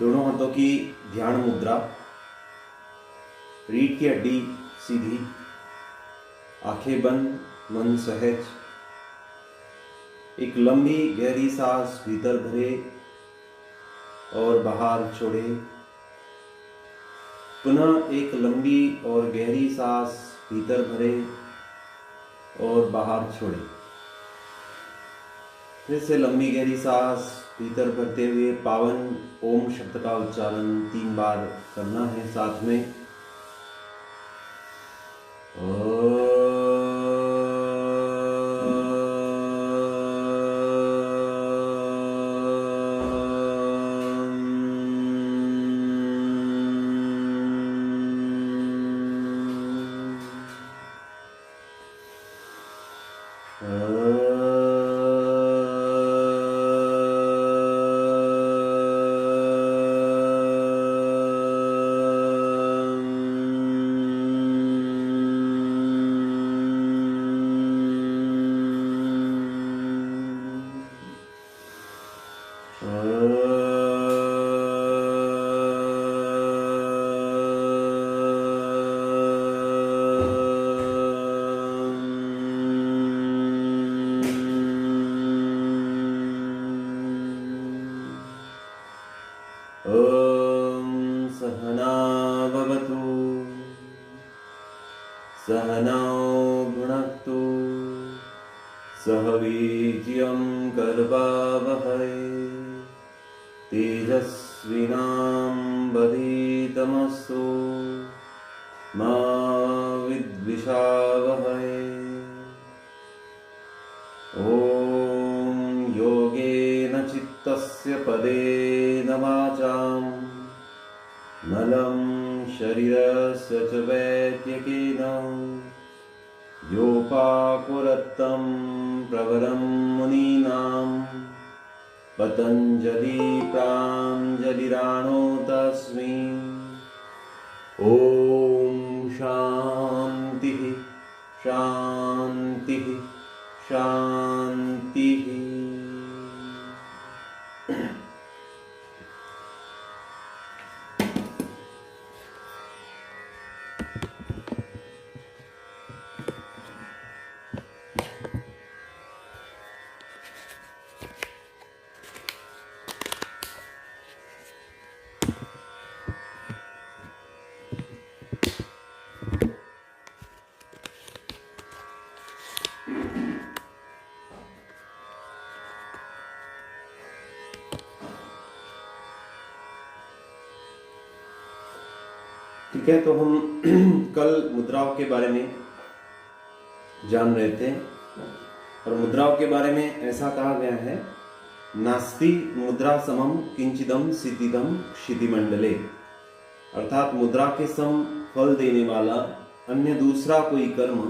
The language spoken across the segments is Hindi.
दोनों हाथों की ध्यान मुद्रा, रीढ़ की हड्डी सीधी, आंखें बंद, मन सहज। एक लंबी गहरी सांस भीतर भरे और बाहर छोड़े। पुनः एक लंबी और गहरी सांस भीतर भरे और बाहर छोड़े। फिर से लंबी गहरी सांस भीतर भरते हुए पावन ओम शब्द का उच्चारण 3 बार करना है साथ में। सहना भवतु, सहनौ भुनक्तु, सह वीर्यं कर्वावहै, तेजस्विनावधीतमस्तु मा विद्विषावहै। ॐ योगेन चित्तस्य पदेन वाचां मलं शरीरस्य च वैद्यकेन योपाकुरत्तं प्रवरं मुनीनां पतञ्जलि प्राञ्जलिराणो तस्मै। ॐ शान्तिः शान्तिः शान्तिः। ठीक है, तो हम कल मुद्राओं के बारे में जान रहे थे और मुद्राओं के बारे में ऐसा कहा गया है, नास्ति मुद्रा समम किंचिदम सिद्धिदम क्षितिमंडले, अर्थात मुद्रा के सम फल देने वाला अन्य दूसरा कोई कर्म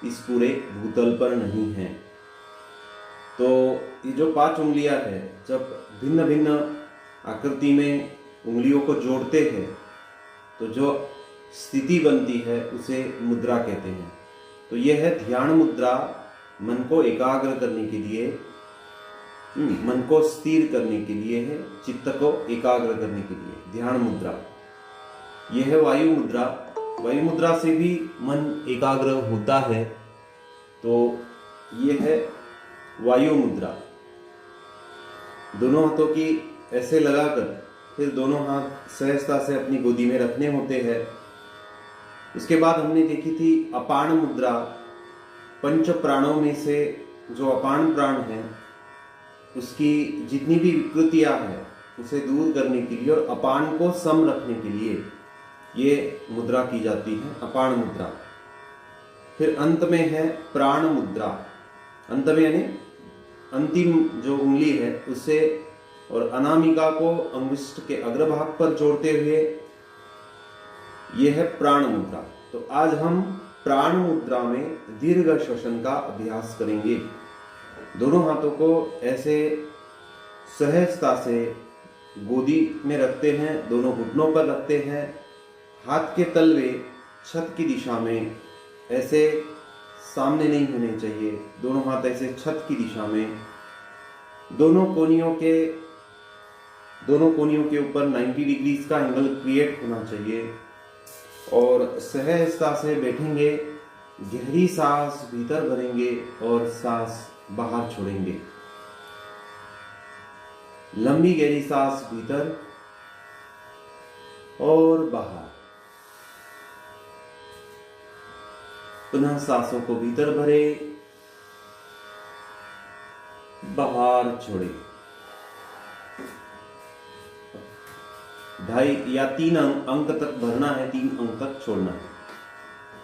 इस पूरे भूतल पर नहीं है। तो ये जो 5 उंगलियां है, जब भिन्न भिन्न आकृति में उंगलियों को जोड़ते हैं तो जो स्थिति बनती है उसे मुद्रा कहते हैं। तो यह है ध्यान मुद्रा, मन को एकाग्र करने के लिए, मन को स्थिर करने के लिए है, चित्त को एकाग्र करने के लिए ध्यान मुद्रा। यह है वायु मुद्रा। वायु मुद्रा से भी मन एकाग्र होता है, तो यह है वायु मुद्रा। दोनों हाथों की ऐसे लगाकर फिर दोनों हाथ सहजता से अपनी गोदी में रखने होते हैं। उसके बाद हमने देखी थी अपान मुद्रा। 5 प्राणों में से जो अपान प्राण है उसकी जितनी भी विकृतियां हैं उसे दूर करने के लिए और अपान को सम रखने के लिए ये मुद्रा की जाती है, अपान मुद्रा। फिर अंत में है प्राण मुद्रा। अंत में यानी अंतिम जो उंगली है उसे और अनामिका को अंगुष्ठ के अग्रभाग पर जोड़ते हुए यह है प्राण मुद्रा। तो आज हम प्राण मुद्रा में दीर्घ श्वसन का अभ्यास करेंगे। दोनों हाथों को ऐसे सहजता से गोदी में रखते हैं, दोनों घुटनों पर रखते हैं। हाथ के तलवे छत की दिशा में ऐसे सामने नहीं होने चाहिए, दोनों हाथ ऐसे छत की दिशा में। दोनों कोनियों के दोनों कोनियों के ऊपर 90 डिग्रीज का एंगल क्रिएट होना चाहिए। और सहजता से बैठेंगे, गहरी सांस भीतर भरेंगे और सांस बाहर छोड़ेंगे। लंबी गहरी सांस भीतर और बाहर। पुनः सांसों को भीतर भरे, बाहर छोड़े। 2.5 या 3 अंक तक भरना है, 3 अंक तक छोड़ना है।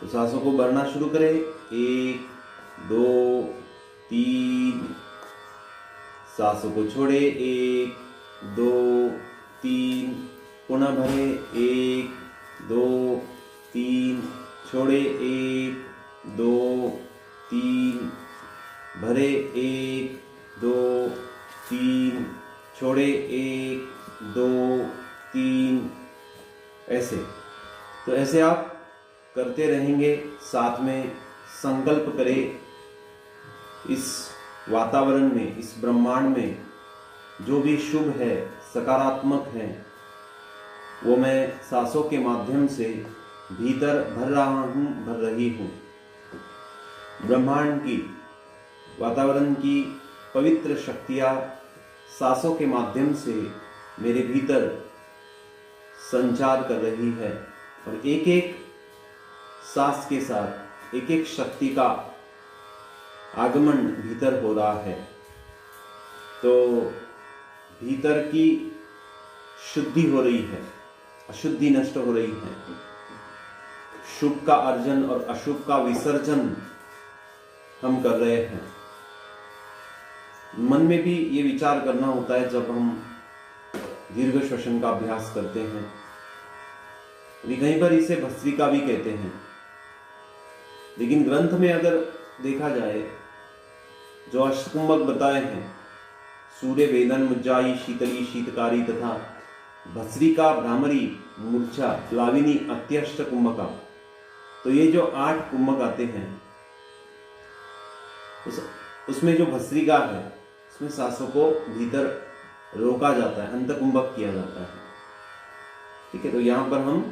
तो सांसों को भरना शुरू करें। 1 2 3। सांसों को छोड़े। 1 2 3। पुनः भरे। 1 2 3। छोड़े। 1 2 3। भरे। 1 2 3। छोड़े। 1 2 3। ऐसे। तो ऐसे आप करते रहेंगे। साथ में संकल्प करें, इस वातावरण में, इस ब्रह्मांड में जो भी शुभ है, सकारात्मक है, वो मैं सांसों के माध्यम से भीतर भर रहा हूं, भर रही हूं। ब्रह्मांड की, वातावरण की पवित्र शक्तियां सांसों के माध्यम से मेरे भीतर संचार कर रही है और एक एक सांस के साथ एक एक शक्ति का आगमन भीतर हो रहा है। तो भीतर की शुद्धि हो रही है, अशुद्धि नष्ट हो रही है। शुभ का अर्जन और अशुभ का विसर्जन हम कर रहे हैं। मन में भी ये विचार करना होता है जब हम दीर्घ श्वसन का अभ्यास करते हैं। कहीं पर इसे भस्त्रिका भी कहते हैं, लेकिन ग्रंथ में अगर देखा जाए, जो अष्टकुंभक बताए हैं, सूर्य, वेदन, मुज्जाई, शीतली, शीतकारी तथा भस्त्रिका, भ्रामरी, मूर्छा, प्लाविनी, अत्यष्ट कुंभका। तो ये जो 8 कुंभक आते हैं, उसमें जो भस्त्रिका है, उसमें सांसों को भीतर रोका जाता है, अंत कुंभक किया जाता है। ठीक है, तो यहां पर हम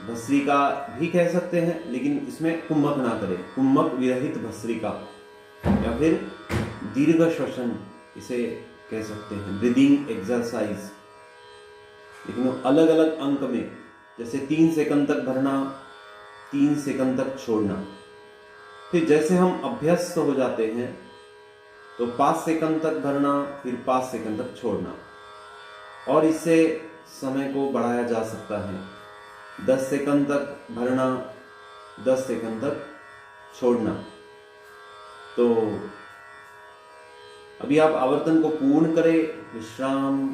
भस्त्रिका भी कह सकते हैं, लेकिन इसमें कुंभक ना करें। कुंभक विरहित भस्त्रिका या फिर दीर्घ श्वसन इसे कह सकते हैं, ब्रीदिंग एक्सरसाइज। लेकिन अलग अलग अंक में, जैसे 3 सेकंड तक भरना, 3 सेकंड तक छोड़ना। फिर जैसे हम अभ्यस्त हो जाते हैं तो 5 सेकंड तक भरना, फिर 5 सेकंड तक छोड़ना। और इससे समय को बढ़ाया जा सकता है। 10 सेकंड तक भरना, 10 सेकंड तक छोड़ना। तो अभी आप आवर्तन को पूर्ण करें, विश्राम।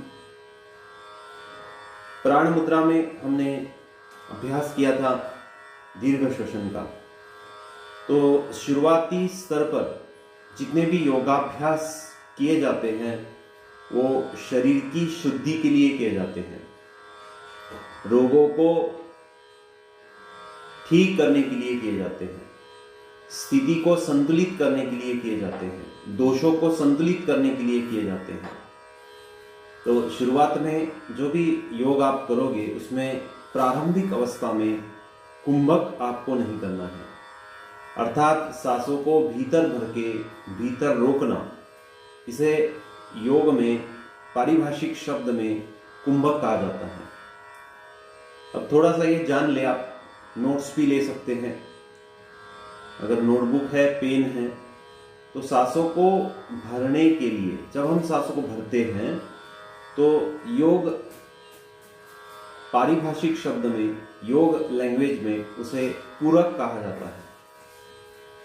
प्राण मुद्रा में हमने अभ्यास किया था दीर्घ श्वसन का। तो शुरुआती स्तर पर जितने भी योगाभ्यास किए जाते हैं, वो शरीर की शुद्धि के लिए किए जाते हैं, रोगों को ठीक करने के लिए किए जाते हैं, स्थिति को संतुलित करने के लिए किए जाते हैं, दोषों को संतुलित करने के लिए किए जाते हैं। तो शुरुआत में जो भी योग आप करोगे, उसमें प्रारंभिक अवस्था में कुंभक आपको नहीं करना है, अर्थात सांसों को भीतर भर के भीतर रोकना। इसे योग में पारिभाषिक शब्द में कुंभक कहा जाता है। अब थोड़ा सा ये जान ले, आप नोट्स भी ले सकते हैं। अगर नोटबुक है, पेन है, तो सांसों को भरने के लिए, जब हम सांसों को भरते हैं तो योग पारिभाषिक शब्द में, योग लैंग्वेज में उसे पूरक कहा जाता है।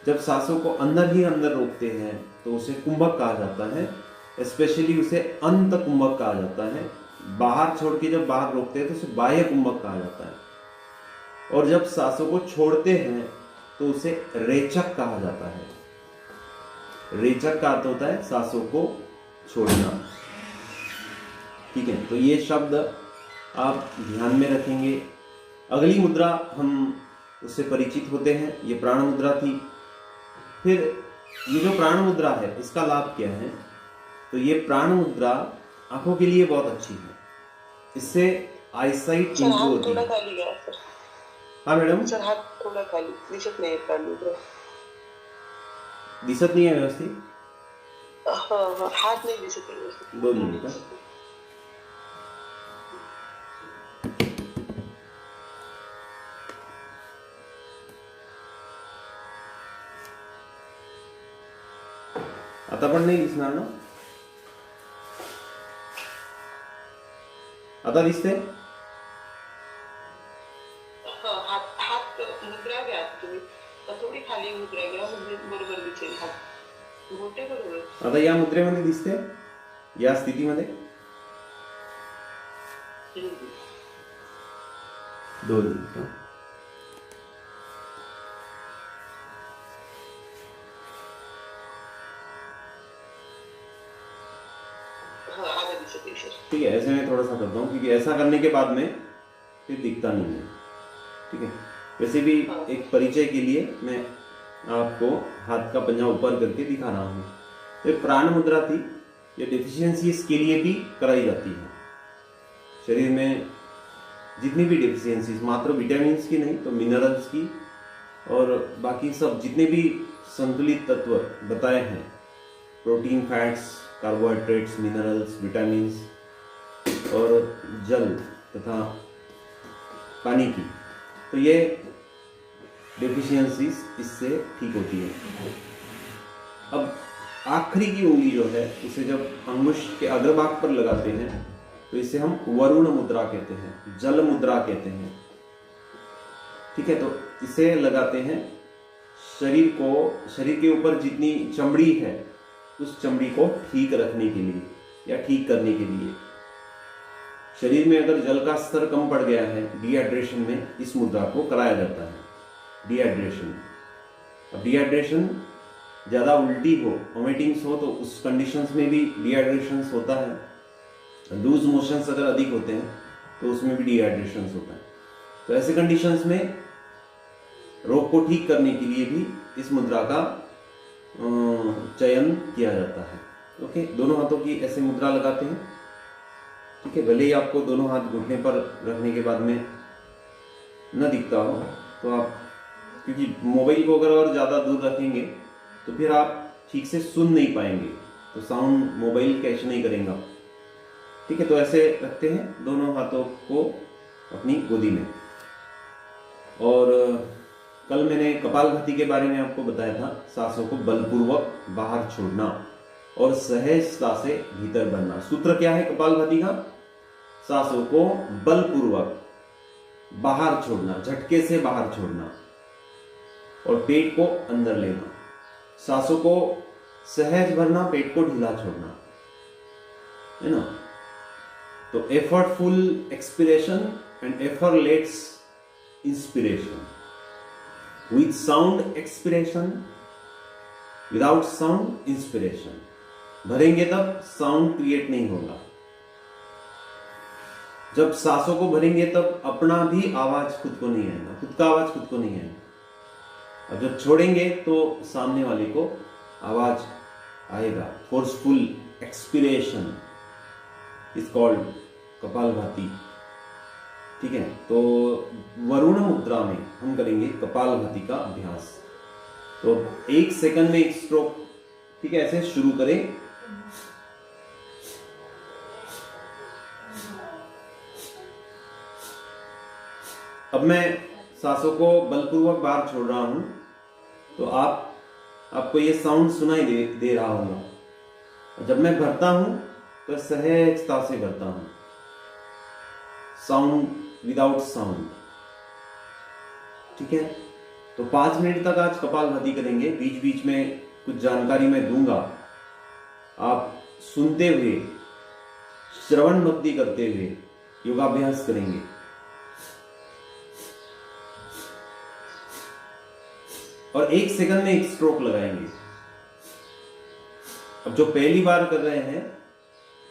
जब सांसों को अंदर ही अंदर रोकते हैं तो उसे कुंभक कहा जाता है। स्पेशली उसे अंत कुंभक कहा जाता है। बाहर छोड़ के जब बाहर रोकते हैं तो उसे बाह्य कुंभक कहा जाता है। और जब सांसों को छोड़ते हैं तो उसे रेचक कहा जाता है। रेचक का अर्थ होता है सांसों को छोड़ना। ठीक है, तो ये शब्द आप ध्यान में रखेंगे। अगली मुद्रा हम उससे परिचित होते हैं, ये प्राण मुद्रा थी। फिर ये जो प्राण मुद्रा है, इसका लाभ क्या है? तो ये प्राण मुद्रा आंखों के लिए बहुत अच्छी है। इससे आईसाइट सर इंप्रूव हात होती थोडा है। खाली घ्या सर. हाँ मैडम, सर हात थोडा खाली दिसत नाही प्राणमुद्रा. दिसत नहीं है व्यवस्थित, हात नाही दिसत आहे व्यवस्थित. 2 मुद्रा नाही मिनिट. दिसत आहे. आता पण नाही दिसणार ना? आता दिसते? हात हात मुद्रा घ्या तुम्ही. थोडी खाली मुद्रा घ्या म्हणजे बरोबर दिसेल हात. मोठे बरोबर. आता या मुद्रेमध्ये दिसते, या स्थितीमध्ये 2 मिनिट. आधा दिसत आहे सर. ठीक है, ऐसे मैं थोड़ा सा करता हूँ क्योंकि ऐसा करने के बाद में फिर दिखता नहीं है. ठीक है, वैसे भी एक परिचय के लिए मैं आपको हाथ का पंजा ऊपर करके दिखा रहा हूँ. तो ये प्राण मुद्रा थी, ये डिफिशियंसीज के लिए भी कराई जाती है. शरीर में जितनी भी डिफिशियंसीज, मात्र विटामिन की नहीं तो मिनरल्स की और बाकी सब जितने भी संतुलित तत्व बताए हैं, protein, fats, carbohydrates, minerals, vitamins और जल तथा पानी की, तो ये डेफिशिएंसीज इससे ठीक होती है. अब आखिरी की उंगली जो है उसे जब अंगुश के अग्रभाग पर लगाते हैं तो इसे हम वरुण मुद्रा कहते हैं, जल मुद्रा कहते हैं. ठीक है, तो इसे लगाते हैं शरीर के ऊपर जितनी चमड़ी है उस चमड़ी को ठीक रखने के लिए या ठीक करने के लिए. शरीर में अगर जल का स्तर कम पड़ गया है, डिहाइड्रेशन में इस मुद्रा को कराया जाता है. डिहाइड्रेशन, अब डिहाइड्रेशन ज़्यादा उल्टी हो, वोमिटिंग्स हो, तो उस कंडीशंस में भी डिहाइड्रेशन होता है. लूज मोशंस अगर अधिक होते हैं तो उसमें भी डिहाइड्रेशन होता है. तो ऐसे कंडीशंस में रोग को ठीक करने के लिए भी इस मुद्रा का चयन किया जाता है. ओके, दोनों हाथों की ऐसे मुद्रा लगाते हैं. ठीक है, भले ही आपको दोनों हाथ घुटने पर रखने के बाद में न दिखता हो तो आप, क्योंकि मोबाइल को अगर और ज़्यादा दूर रखेंगे तो फिर आप ठीक से सुन नहीं पाएंगे, तो साउंड मोबाइल कैच नहीं करेगा. ठीक है, तो ऐसे रखते हैं दोनों हाथों को अपनी गोदी में. और कल मैंने कपालभाति के बारे में आपको बताया था, सांसों को बलपूर्वक बाहर छोड़ना और सहजता से भीतर भरना. सूत्र क्या है कपालभाति का? सांसों को बलपूर्वक बाहर छोड़ना, झटके से बाहर छोड़ना और पेट को अंदर लेना. सांसों को सहज भरना, पेट को ढीला छोड़ना, है ना. तो effortful expiration and effortless inspiration. With sound expiration, without sound inspiration. भरेंगे तब साउंड क्रिएट नहीं होगा. जब सांसों को भरेंगे तब अपना भी आवाज खुद को नहीं आएगा, खुद का आवाज खुद को नहीं आएगा. और जब छोड़ेंगे तो सामने वाले को आवाज आएगा. Forceful expiration is called kapalbhati. ठीक है, तो वरुण मुद्रा में हम करेंगे कपालभाति का अभ्यास. तो 1 सेकंड में 1 स्ट्रोक. ठीक है, ऐसे शुरू करें. अब मैं सांसों को बलपूर्वक बाहर छोड़ रहा हूं तो आपको ये साउंड सुनाई दे रहा होगा. जब मैं भरता हूं तो सहजता से भरता हूं, साउंड विदाउट साउंड. ठीक है, तो 5 मिनट तक आज कपालभाति करेंगे. बीच बीच में कुछ जानकारी मैं दूंगा, आप सुनते हुए, श्रवण भक्ति करते हुए योगाभ्यास करेंगे. और 1 सेकंड में 1 स्ट्रोक लगाएंगे. अब जो पहली बार कर रहे हैं,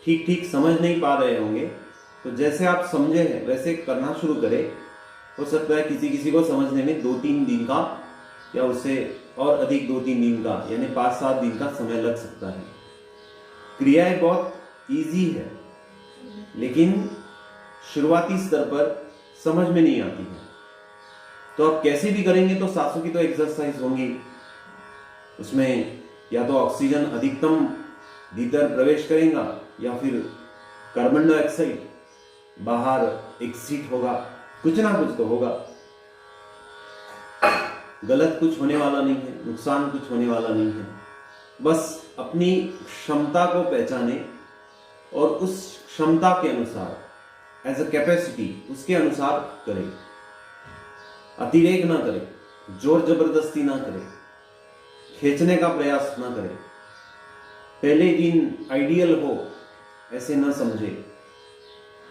ठीक ठीक समझ नहीं पा रहे होंगे, तो जैसे आप समझे हैं वैसे करना शुरू करें. हो सकता है किसी किसी को समझने में 2-3 दिन का या उससे और अधिक 2-3 दिन का, यानी 5-7 दिन का समय लग सकता है. क्रियाएं बहुत इजी है, लेकिन शुरुआती स्तर पर समझ में नहीं आती है। तो आप कैसे भी करेंगे तो सांसों की तो एक्सरसाइज होंगी, उसमें या तो ऑक्सीजन अधिकतम भीतर प्रवेश करेगा या फिर कार्बन डाइऑक्साइड बाहर एक्सिट होगा, कुछ ना कुछ तो होगा। गलत कुछ होने वाला नहीं है, नुकसान कुछ होने वाला नहीं है। बस अपनी क्षमता को पहचाने और उस क्षमता के अनुसार एज अ कैपेसिटी उसके अनुसार करें। अतिरेक ना करें, जोर जबरदस्ती ना करें, खींचने का प्रयास ना करें, पहले दिन आइडियल हो ऐसे ना समझे।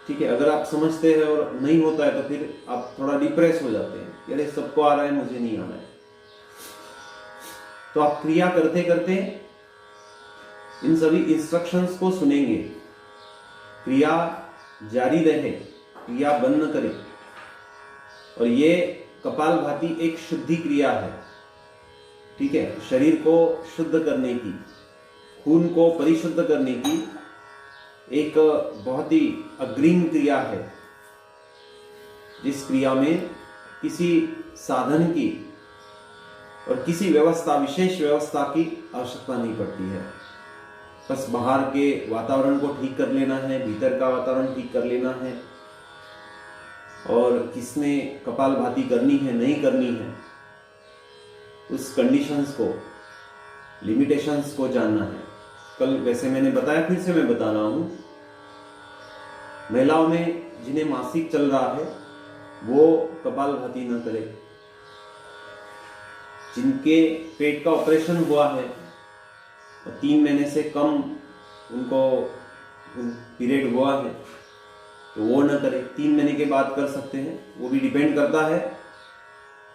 ठीक है, अगर आप समझते हैं और नहीं होता है तो फिर आप थोड़ा डिप्रेस हो जाते हैं, यार सबको आ रहा है मुझे नहीं आना है। तो आप क्रिया करते करते इन सभी इंस्ट्रक्शंस को सुनेंगे, क्रिया जारी रहे, क्रिया बंद न करें। और ये कपालभाति एक शुद्धि क्रिया है। ठीक है, शरीर को शुद्ध करने की, खून को परिशुद्ध करने की एक बहुत ही अग्रिम क्रिया है, जिस क्रिया में किसी साधन की और किसी व्यवस्था, विशेष व्यवस्था की आवश्यकता नहीं पड़ती है। बस बाहर के वातावरण को ठीक कर लेना है, भीतर का वातावरण ठीक कर लेना है, और किसने कपालभाति करनी है नहीं करनी है उस कंडीशंस को, लिमिटेशंस को जानना है। कल वैसे मैंने बताया, फिर से मैं बता रहा हूं, महिलाओं में जिन्हें मासिक चल रहा है वो कपालभाति न करें। जिनके पेट का ऑपरेशन हुआ है और 3 महीने से कम उनको पीरियड हुआ है तो वो न करें। 3 महीने के बाद कर सकते हैं, वो भी डिपेंड करता है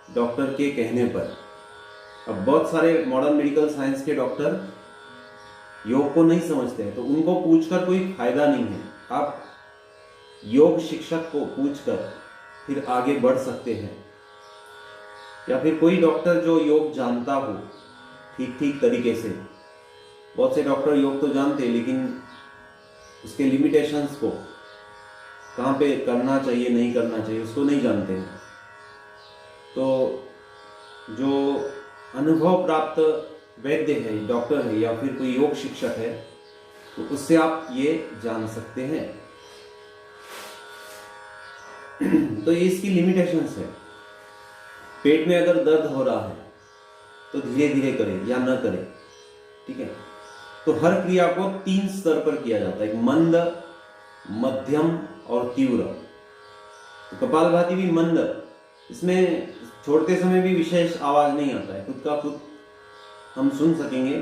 डॉक्टर के कहने पर। अब बहुत सारे मॉडर्न मेडिकल साइंस के डॉक्टर योग को नहीं समझते हैं, तो उनको पूछकर कोई फायदा नहीं है। आप योग शिक्षक को पूछकर फिर आगे बढ़ सकते हैं, या फिर कोई डॉक्टर जो योग जानता हो ठीक ठीक तरीके से। बहुत से डॉक्टर योग तो जानते हैं लेकिन उसके लिमिटेशंस को, कहाँ पे करना चाहिए नहीं करना चाहिए, उसको नहीं जानते हैं। तो जो अनुभव प्राप्त वैद्य है, डॉक्टर है या फिर कोई योग शिक्षक है, तो उससे आप ये जान सकते हैं। तो ये इसकी लिमिटेशंस है। पेट में अगर दर्द हो रहा है तो धीरे धीरे करें या न करें। ठीक है, तो हर क्रिया को 3 स्तर पर किया जाता है, एक मंद, मध्यम और तीव्र। तो कपालभाति भी मंद, इसमें छोड़ते समय भी विशेष आवाज नहीं आता है, खुद का खुद हम सुन सकेंगे,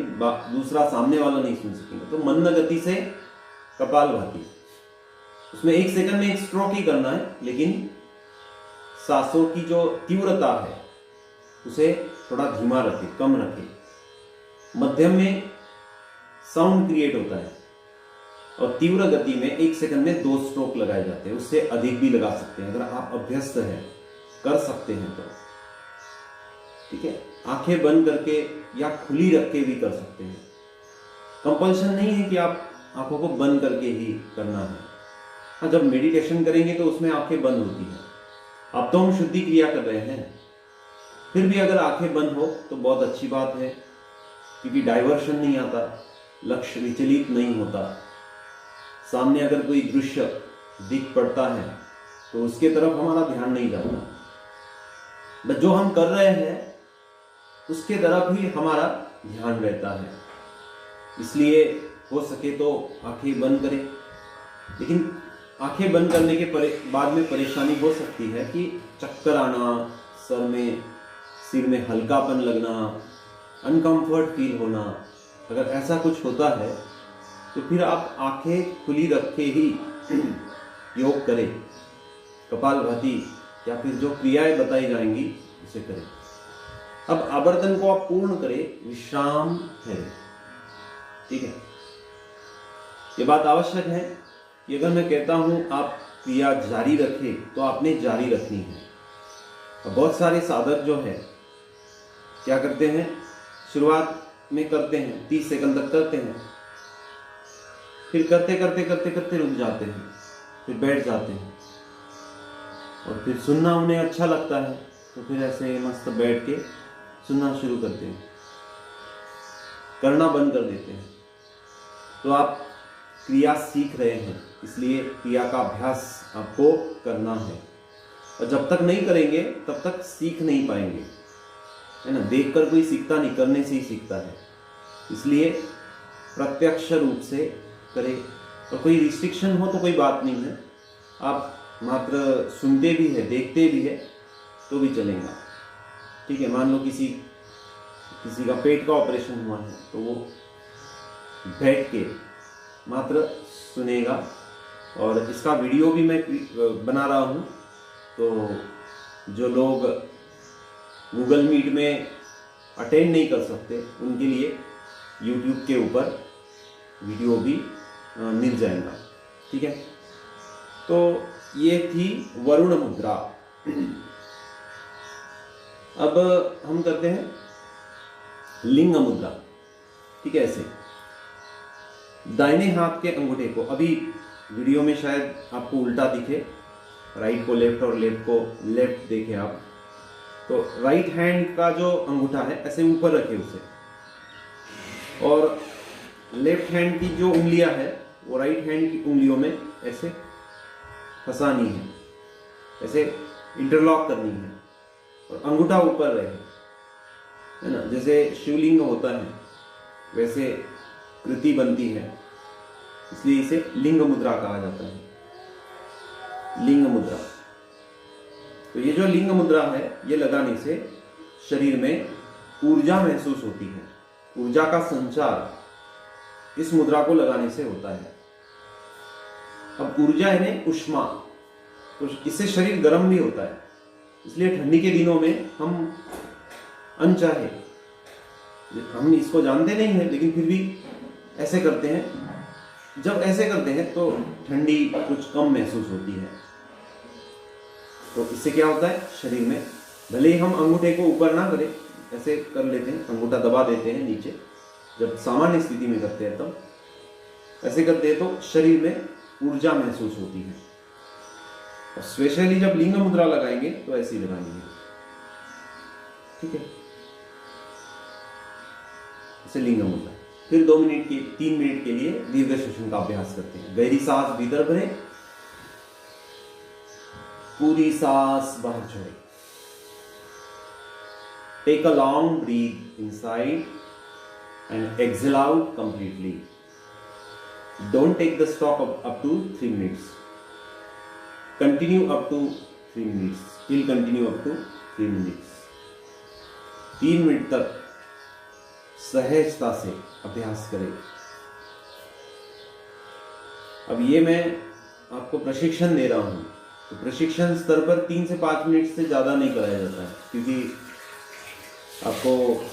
दूसरा सामने वाला नहीं सुन सकेंगे। तो मंद गति से कपालभाति, उसमें 1 सेकंड में 1 स्ट्रोक ही करना है, लेकिन सांसों की जो तीव्रता है उसे थोड़ा धीमा रखें, कम रखें। मध्यम में साउंड क्रिएट होता है और तीव्र गति में 1 सेकंड में 2 स्ट्रोक लगाए जाते हैं, उससे अधिक भी लगा सकते हैं अगर आप अभ्यस्त हैं, कर सकते हैं तो। ठीक है, आंखें बंद करके या खुली रख के भी कर सकते हैं। कंपल्शन नहीं है कि आप आंखों को बंद करके ही करना है। हाँ, जब मेडिटेशन करेंगे तो उसमें आंखें बंद होती हैं। अब तो हम शुद्धि क्रिया कर रहे हैं, फिर भी अगर आंखें बंद हो तो बहुत अच्छी बात है, क्योंकि डाइवर्शन नहीं आता, लक्ष्य विचलित नहीं होता। सामने अगर कोई दृश्य दिख पड़ता है तो उसके तरफ हमारा ध्यान नहीं जाता, बस जो हम कर रहे हैं उसके तरफ ही हमारा ध्यान रहता है। इसलिए हो सके तो आंखें बंद करें। लेकिन आंखें बंद करने के बाद में परेशानी हो सकती है कि चक्कर आना, सिर में हल्कापन लगना, अनकंफर्ट फील होना। अगर ऐसा कुछ होता है तो फिर आप आंखें खुली रख के ही योग करें, कपालभाति या फिर जो क्रियाएं बताई जाएंगी उसे करें। अब आवर्तन को आप पूर्ण करें, विश्राम करें। ठीक है, ये बात आवश्यक है कि अगर मैं कहता हूं आप क्रिया जारी रखें तो आपने जारी रखनी है। अब बहुत सारे साधक जो है क्या करते हैं, शुरुआत में करते हैं, 30 सेकंड तक करते हैं, फिर करते करते करते करते रुक जाते हैं, फिर बैठ जाते हैं, और फिर सुनना उन्हें अच्छा लगता है तो फिर ऐसे मस्त बैठ के सुनना शुरू करते हैं, करना बंद कर देते हैं। तो आप क्रिया सीख रहे हैं, इसलिए क्रिया का अभ्यास आपको करना है। और जब तक नहीं करेंगे तब तक सीख नहीं पाएंगे, है ना। देखकर कोई सीखता नहीं, करने से ही सीखता है। इसलिए प्रत्यक्ष रूप से करें। और कोई रिस्ट्रिक्शन हो तो कोई बात नहीं है, आप मात्र सुनते भी है, देखते भी है तो भी चलेगा, ठीक है। मान लो किसी का पेट का ऑपरेशन हुआ है तो वो बैठ के मात्र सुनेगा। और इसका वीडियो भी मैं बना रहा हूँ, तो जो लोग गूगल मीट में अटेंड नहीं कर सकते उनके लिए यूट्यूब के ऊपर वीडियो भी मिल जाएगा, ठीक है। तो ये थी वरुण मुद्रा। अब हम करते हैं लिंग मुद्रा, ठीक है। ऐसे दाहिने हाथ के अंगूठे को, अभी वीडियो में शायद आपको उल्टा दिखे, राइट को लेफ्ट और लेफ्ट को लेफ्ट देखें आप, तो राइट हैंड का जो अंगूठा है ऐसे ऊपर रखे उसे, और लेफ्ट हैंड की जो उंगलियां है वो राइट हैंड की उंगलियों में ऐसे फंसानी है, ऐसे इंटरलॉक करनी है, और अंगूठा ऊपर रहे, है ना। जैसे शिवलिंग होता है वैसे कृति बनती है, इसलिए इसे लिंग मुद्रा कहा जाता है। लिंग मुद्रा, तो ये जो लिंग मुद्रा है ये लगाने से शरीर में ऊर्जा महसूस होती है। ऊर्जा का संचार इस मुद्रा को लगाने से होता है। अब ऊर्जा यानी उष्मा, तो इससे शरीर गर्म भी होता है। इसलिए ठंडी के दिनों में हम अनचाहे, हम इसको जानते नहीं है लेकिन फिर भी ऐसे करते हैं। जब ऐसे करते हैं तो ठंडी कुछ कम महसूस होती है। तो इससे क्या होता है, शरीर में भले ही हम अंगूठे को ऊपर ना करें, ऐसे कर लेते हैं, अंगूठा दबा देते हैं नीचे, जब सामान्य स्थिति में करते हैं तब ऐसे करते हैं तो शरीर में ऊर्जा महसूस होती है। और स्पेशली जब लिंग मुद्रा लगाएंगे तो ऐसी लगानी है, ठीक है। इसे लिंग मुद्रा। फिर 2 मिनट के 3 मिनट के लिए दीर्घ श्वसन का अभ्यास करते हैं। गहरी सांस भीतर भरें, पूरी सांस बाहर छोड़ें। Take a long breath inside and exhale out completely. Don't take the stock up to 3 minutes. Continue up to 3 minutes. Still continue up to 3 minutes. 3 minute तक सहजता से अभ्यास करें। अब ये मैं आपको प्रशिक्षण दे रहा हूँ, तो प्रशिक्षण स्तर पर 3 से 5 मिनट से ज़्यादा नहीं कराया जाता है, क्योंकि आपको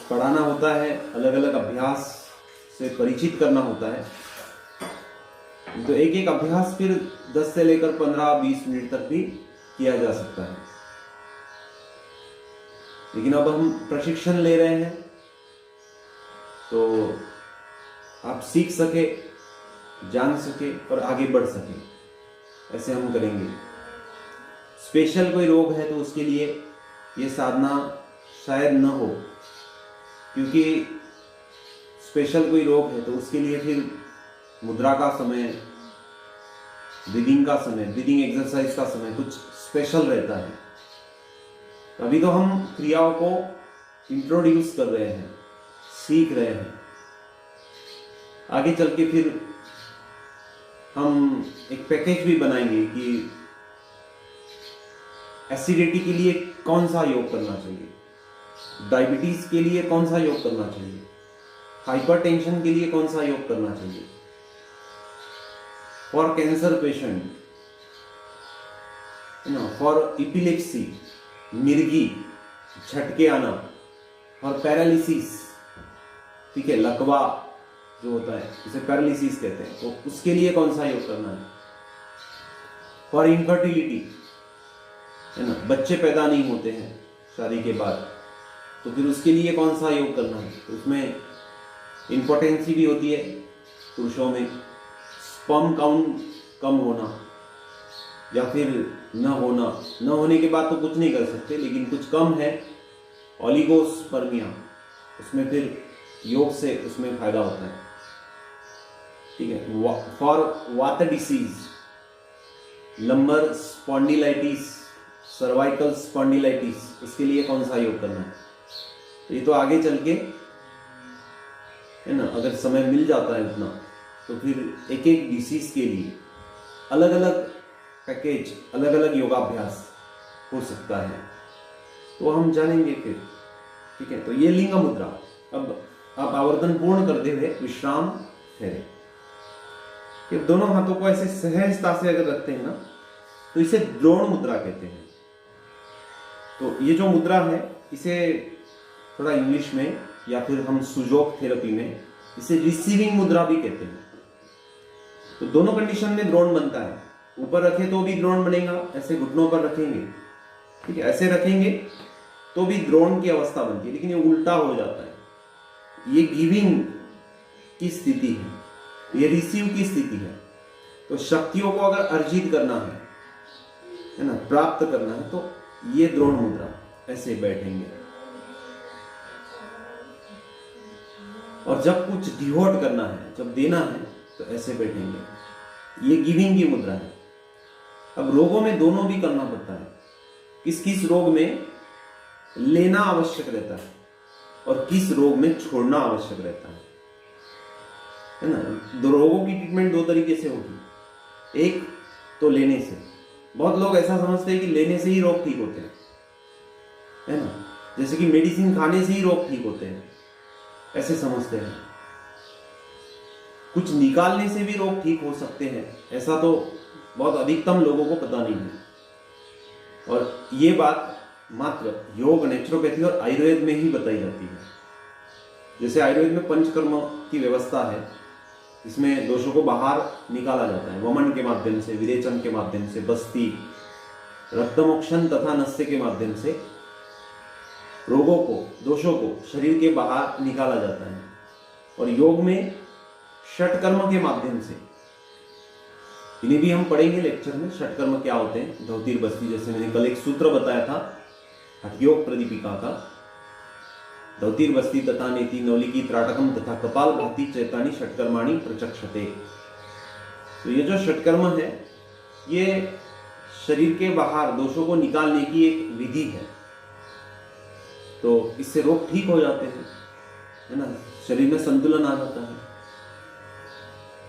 पढ़ाना होता है, अलग अलग अभ्यास से परिचित करना होता है। तो एक एक अभ्यास फिर 10 से लेकर 15-20 मिनट तक भी किया जा सकता है। लेकिन अब हम प्रशिक्षण ले रहे हैं तो आप सीख सके, जान सके और आगे बढ़ सके, ऐसे हम करेंगे। स्पेशल कोई रोग है तो उसके लिए ये साधना शायद न हो, क्योंकि स्पेशल कोई रोग है तो उसके लिए फिर मुद्रा का समय, ब्रीदिंग का समय, ब्रीदिंग एक्सरसाइज का समय कुछ स्पेशल रहता है। अभी तो हम क्रियाओं को इंट्रोड्यूस कर रहे हैं, सीख रहे हैं। आगे चल के फिर हम एक पैकेज भी बनाएंगे कि एसिडिटी के लिए कौन सा योग करना चाहिए, डायबिटीज के लिए कौन सा योग करना चाहिए, हाइपरटेंशन के लिए कौन सा योग करना चाहिए, for cancer patient, for epilepsy, मिर्गी, झटके आना, और पैरालिसिस, ठीक है, लकवा जो होता है उसे पैरालिसिस कहते हैं, तो उसके लिए कौन सा योग करना है, फॉर इनफर्टिलिटी, है ना, बच्चे पैदा नहीं होते हैं शादी के बाद, तो फिर उसके लिए कौन सा योग करना है। तो उसमें इम्पोर्टेंसी भी होती है पुरुषों में, स्पर्म काउंट कम होना, या फिर न होने के बाद तो कुछ नहीं कर सकते, लेकिन कुछ कम है ओलिगोस्पर्मिया, उसमें फिर योग से उसमें फायदा होता है। ठीक है, फॉर वात disease, lumbar spondylitis, cervical spondylitis, इसके लिए कौन सा योग करना है? ये तो आगे चल के है ना, अगर समय मिल जाता है उतना तो फिर एक एक डिसीज के लिए अलग अलग पैकेज, अलग अलग योगाभ्यास हो सकता है, तो हम जानेंगे फिर। ठीक है, तो ये लिंग मुद्रा। अब आप आवर्तन पूर्ण करते हुए विश्राम ठहरे। ये दोनों हाथों को ऐसे सहजता से अगर रखते हैं ना, तो इसे द्रोण मुद्रा कहते हैं। तो ये जो मुद्रा है, इसे थोड़ा इंग्लिश में या फिर हम सुजोग थेरेपी में इसे रिसीविंग मुद्रा भी कहते हैं। तो दोनों कंडीशन में द्रोण बनता है। ऊपर रखे तो भी द्रोण बनेगा, ऐसे घुटनों पर रखेंगे, ठीक है, ऐसे रखेंगे तो भी द्रोण की अवस्था बनती है, लेकिन ये उल्टा हो जाता है। ये गिविंग की स्थिति है, ये रिसीव की स्थिति है। तो शक्तियों को अगर अर्जित करना है ना, प्राप्त करना है, तो ये द्रोण मुद्रा, ऐसे बैठेंगे। और जब कुछ डिवोट करना है, जब देना है, तो ऐसे बैठेंगे। ये गिविंग की मुद्रा है। अब रोगों में दोनों भी करना पड़ता है। किस किस रोग में लेना आवश्यक रहता है और किस रोग में छोड़ना आवश्यक रहता है ना। दो रोगों की ट्रीटमेंट दो तरीके से होगी। एक तो लेने से, बहुत लोग ऐसा समझते हैं कि लेने से ही रोग ठीक होते हैं, है ना, जैसे कि मेडिसिन खाने से ही रोग ठीक होते हैं, ऐसे समझते हैं। कुछ निकालने से भी रोग ठीक हो सकते हैं, ऐसा तो बहुत अधिकतम लोगों को पता नहीं है। और ये बात मात्र योग, नेचुरोपैथी और आयुर्वेद में ही बताई जाती है। जैसे आयुर्वेद में पंचकर्म की व्यवस्था है, इसमें दोषों को बाहर निकाला जाता है, वमन के माध्यम से, विरेचन के माध्यम से, बस्ती, रक्तमोक्षण तथा नस्य के माध्यम से रोगों को, दोषों को शरीर के बाहर निकाला जाता है। और योग में षटकर्म के माध्यम से, इन्हें भी हम पढ़ेंगे लेक्चर में, षटकर्म क्या होते हैं। धौतीर बस्ती, जैसे मैंने कल एक सूत्र बताया था हठयोग प्रदीपिका का, धौतीर बस्ती तथा नेति नौलिकी त्राटकम तथा कपाल भाती चैतानी षटकर्माणी प्रचक्षते। तो ये जो षटकर्म है, ये शरीर के बाहर दोषों को निकालने की एक विधि है। तो इससे रोग ठीक हो जाते हैं, है ना, शरीर में संतुलन आ जाता है।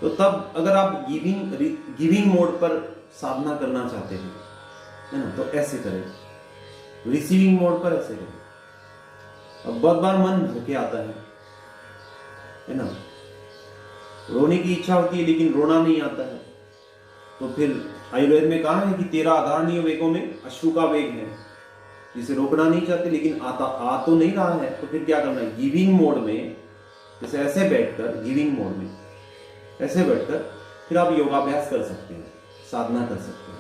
तो तब अगर आप गिविंग मोड पर साधना करना चाहते हैं, है ना, तो ऐसे करें। रिसीविंग मोड पर ऐसे करें। अब बहुत बार मन भर के आता है ना, रोने की इच्छा होती है लेकिन रोना नहीं आता है, तो फिर आयुर्वेद में कहा है कि 13 आधारणीय वेगों में अश्रु का वेग है, जिसे रोकना नहीं चाहते लेकिन आ तो नहीं रहा है, तो फिर क्या करना है, गिविंग मोड में, जैसे ऐसे बैठकर, गिविंग मोड में ऐसे बैठकर फिर आप योगाभ्यास कर सकते हैं, साधना कर सकते हैं।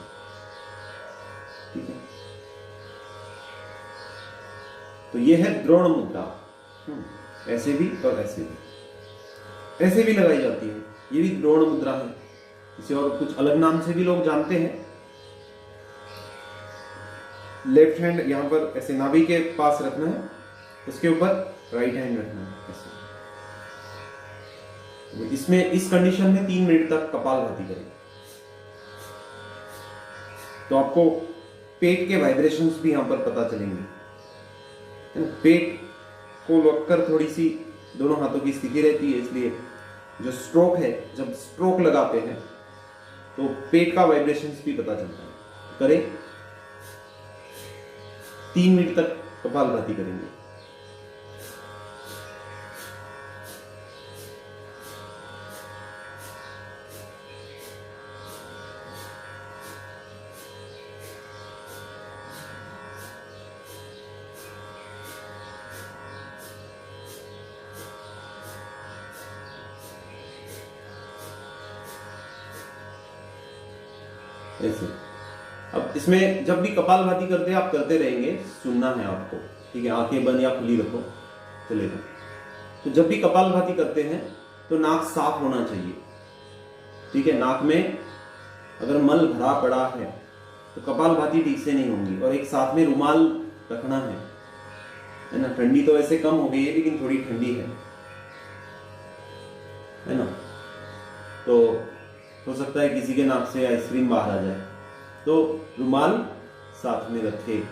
ठीक है, तो ये है द्रोण मुद्रा। ऐसे भी और ऐसे भी, ऐसे भी लगाई जाती है, ये भी द्रोण मुद्रा है। इसे और कुछ अलग नाम से भी लोग जानते हैं। लेफ्ट हैंड यहां पर ऐसे नाभि के पास रखना है, उसके ऊपर राइट हैंड रखना है ऐसे। इसमें इस कंडीशन में 3 मिनट तक कपालभाति करें, तो आपको पेट के वाइब्रेशंस भी यहां पर पता चलेंगे। पेट को लगकर थोड़ी सी दोनों हाथों की स्थिति रहती है, इसलिए जो स्ट्रोक है, जब स्ट्रोक लगाते हैं तो पेट का वाइब्रेशंस भी पता चलता है। करें, 3 मिनट तक कपालभाति करेंगे। ऐसे। अब इसमें जब भी कपालभाति करते हैं, आप करते रहेंगे, सुनना है आपको, ठीक है, आंखें बंद या खुली रखो, चलेगा। तो जब भी कपालभाति करते हैं तो नाक साफ होना चाहिए, ठीक है। नाक में अगर मल भरा पड़ा है तो कपालभाति ठीक से नहीं होंगी। और एक साथ में रुमाल रखना है ना। ठंडी तो वैसे कम हो गई है लेकिन थोड़ी ठंडी है ना। तो हो सकता है किसी के नाक से आइसक्रीम बाहर आ जाए, तो रुमाल साथ में रखे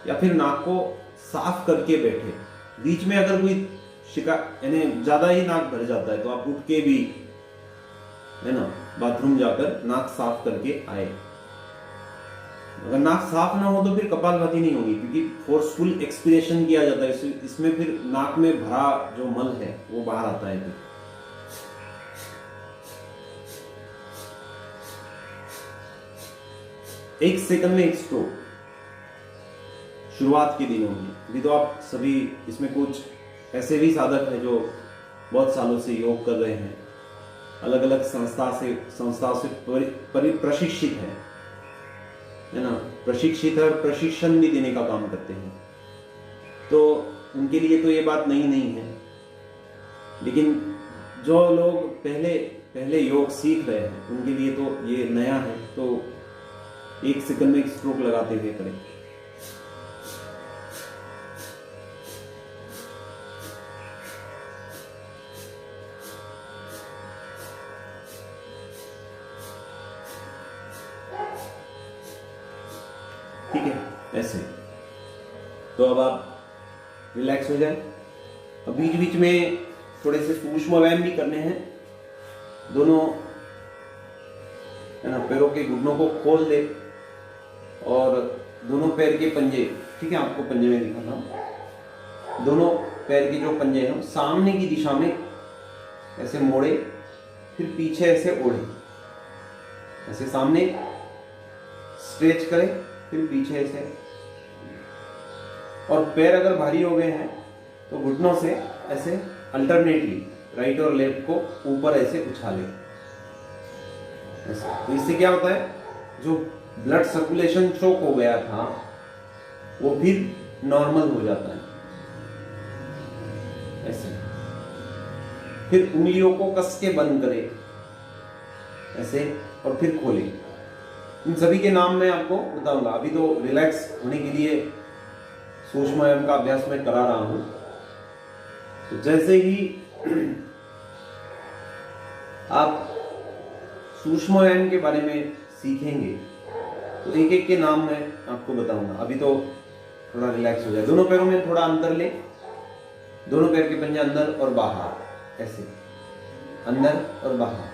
या फिर नाक को साफ करके बैठे। बीच में अगर कोई यानी ज्यादा ही नाक भर जाता है तो आप उठ के भी है ना बाथरूम जाकर नाक साफ करके आए। अगर नाक साफ ना हो तो फिर कपालभाति नहीं होगी, क्योंकि फोर्सफुल एक्सपिरेशन किया जाता है इसमें फिर नाक में भरा जो मल है वो बाहर आता है। फिर एक सेकंड में एक स्ट्रोक शुरुआत के दिनों में। अभी तो आप सभी इसमें कुछ ऐसे भी साधक हैं जो बहुत सालों से योग कर रहे हैं, अलग अलग संस्थाओं से प्रशिक्षित है ना, प्रशिक्षित है और प्रशिक्षण भी देने का काम करते हैं। तो उनके लिए तो ये बात नहीं है, लेकिन जो लोग पहले योग सीख रहे हैं उनके लिए तो ये नया है। तो एक सेकंड में एक स्ट्रोक लगाते हुए करें। ठीक है, ऐसे। तो अब आप रिलैक्स हो जाए। अब बीच बीच में थोड़े से सूक्ष्म व्यायाम भी करने हैं। दोनों है ना पैरों के घुटनों को खोल दे और दोनों पैर के पंजे, ठीक है आपको पंजे में दिखाता हूं। दोनों पैर के जो पंजे हैं सामने की दिशा में ऐसे मोड़े, फिर पीछे ऐसे ओढ़े, ऐसे सामने स्ट्रेच करें, फिर पीछे ऐसे। और पैर अगर भारी हो गए हैं तो घुटनों से ऐसे अल्टरनेटली राइट और लेफ्ट को ऊपर ऐसे उछालें ऐसे। तो इससे क्या होता है, जो ब्लड सर्कुलेशन चोक हो गया था वो फिर नॉर्मल हो जाता है ऐसे। फिर उंगलियों को कस के बंद करें ऐसे और फिर खोलें। इन सभी के नाम मैं आपको बताऊंगा। अभी तो रिलैक्स होने के लिए सूक्ष्म व्यायाम का अभ्यास मैं करा रहा हूं। तो जैसे ही आप सूक्ष्म व्यायाम के बारे में सीखेंगे तो एक एक के नाम मैं आपको बताऊंगा। अभी तो थोड़ा रिलैक्स हो जाए। दोनों पैरों में थोड़ा अंतर ले, दोनों पैर के पंजे अंदर और बाहर ऐसे, अंदर और बाहर।